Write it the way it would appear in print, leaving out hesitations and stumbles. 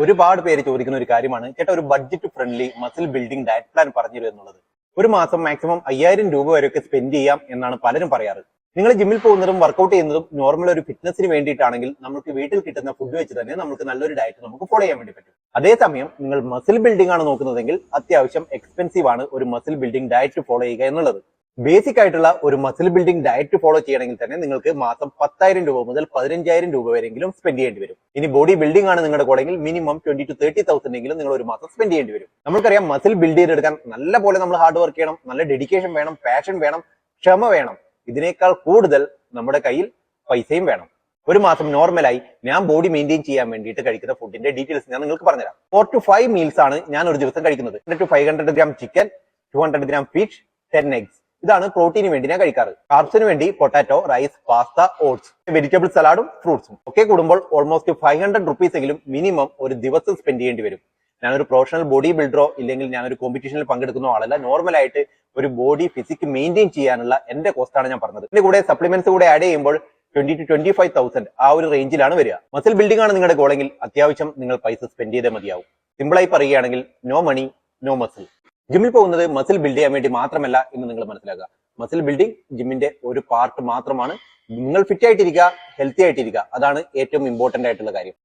ഒരുപാട് പേര് ചോദിക്കുന്ന ഒരു കാര്യമാണ്, ചേട്ടാ ഒരു budget friendly muscle building diet plan പറഞ്ഞു തരുമോ എന്നുള്ളത്. ഒരു മാസം മാക്സിമം 5000 രൂപ വരെയൊക്കെ സ്പെൻഡ് ചെയ്യാം എന്നാണ് പലരും പറയാറ്. നിങ്ങൾ ജിമ്മിൽ പോകുന്നതും വർക്കൗട്ട് ചെയ്യുന്നതും നോർമൽ ഒരു ഫിറ്റ്നസിന് വേണ്ടിയിട്ടാണെങ്കിൽ നമുക്ക് വീട്ടിൽ കിട്ടുന്ന ഫുഡ് വെച്ച് തന്നെ നമുക്ക് നല്ലൊരു ഡയറ്റ് നമുക്ക് ഫോളോ ചെയ്യാൻ വേണ്ടി പറ്റും. അതേസമയം നിങ്ങൾ മസിൽ ബിൽഡിംഗ് ആണ് നോക്കുന്നതെങ്കിൽ അത്യാവശ്യം എക്സ്പെൻസീവ് ആണ് ഒരു മസിൽ ബിൽഡിംഗ് ഡയറ്റ് ഫോളോ ചെയ്യുക എന്നുള്ളത്. ബേസിക് ആയിട്ടുള്ള ഒരു മസിൽ ബിൽഡിംഗ് ഡയറ്റ് ഫോളോ ചെയ്യണമെങ്കിൽ തന്നെ നിങ്ങൾക്ക് മാസം 10,000 രൂപ മുതൽ 15,000 രൂപ വരെയെങ്കിലും സ്പെൻഡ് ചെയ്യേണ്ടി വരും. ഇനി ബോഡി ബിൽഡിംഗ് ആണ് നിങ്ങളുടെ കൂടെങ്കിൽ മിനിമം 20,000 to 30,000 എങ്കിലും നിങ്ങൾ ഒരു മാസം സ്പെൻഡ് ചെയ്യേണ്ടി വരും. നമുക്കറിയാം മസിൽ ബിൽഡ് ചെയ്തെടുക്കാൻ നല്ല പോലെ നമ്മൾ ഹാർഡ് വർക്ക് ചെയ്യണം, നല്ല ഡെഡിക്കേഷൻ വേണം, പാഷൻ വേണം, ക്ഷമ വേണം. ഇതിനേക്കാൾ കൂടുതൽ നമ്മുടെ കയ്യിൽ പൈസയും വേണം. ഒരു മാസം നോർമലായി ഞാൻ ബോഡി മെയിൻറ്റെയിൻ ചെയ്യാൻ വേണ്ടിയിട്ട് കഴിക്കുന്ന ഫുഡിന്റെ ഡീറ്റെയിൽസ് ഞാൻ നിങ്ങൾക്ക് പറഞ്ഞുതരാം. 4 to 5 മീൽസ് ആണ് ഞാൻ ഒരു ദിവസം കഴിക്കുന്നത്. 100 to 500 gram chicken, 200 gram fish, 10 eggs. ഇതാണ് പ്രോട്ടീന് വേണ്ടി ഞാൻ കഴിക്കാറ്. കാർബ്സിന് വേണ്ടി potato, rice, pasta, oats, vegetable സലാഡും ഫ്രൂട്ട്സും ഒക്കെ കൂടുമ്പോൾ ഓൾമോസ്റ്റ് 500 റുപ്പീസ് എങ്കിലും മിനിമം ഒരു ദിവസം സ്പെൻഡ് ചെയ്യേണ്ടി വരും. ഞാനൊരു പ്രൊഫഷണൽ ബോഡി ബിൽഡറോ ഇല്ലെങ്കിൽ ഞാനൊരു കോമ്പറ്റീഷനിൽ പങ്കെടുക്കുന്ന ആളല്ല. നോർമലായിട്ട് ഒരു ബോഡി ഫിസിക് മെയിൻറ്റെയിൻ ചെയ്യാനുള്ള എന്റെ കോസ്റ്റാണ് ഞാൻ പറഞ്ഞത്. ഇതിന്റെ കൂടെ സപ്ലിമെന്റ്സ് കൂടെ ആഡ് ചെയ്യുമ്പോൾ 20,000 to 25,000 ആ ഒരു റേഞ്ചിലാണ് വരിക. മസിൽ ബിൽഡിംഗ് ആണ് നിങ്ങളുടെ ഗോളെങ്കിൽ അത്യാവശ്യം നിങ്ങൾ പൈസ സ്പെൻഡ് ചെയ്തേ മതിയാവും. സിമ്പിളായി പറയുകയാണെങ്കിൽ നോ മണി നോ മസിൽ. ജിമ്മിൽ പോകുന്നത് മസിൽ ബിൽഡ് ചെയ്യാൻ വേണ്ടി മാത്രമല്ല എന്ന് നിങ്ങൾ മനസ്സിലാക്കുക. മസിൽ ബിൽഡിംഗ് ജിമ്മിന്റെ ഒരു പാർട്ട് മാത്രമാണ്. നിങ്ങൾ ഫിറ്റ് ആയിട്ടിരിക്കുക, ഹെൽത്തി ആയിട്ടിരിക്കുക, അതാണ് ഏറ്റവും ഇമ്പോർട്ടന്റ് ആയിട്ടുള്ള കാര്യം.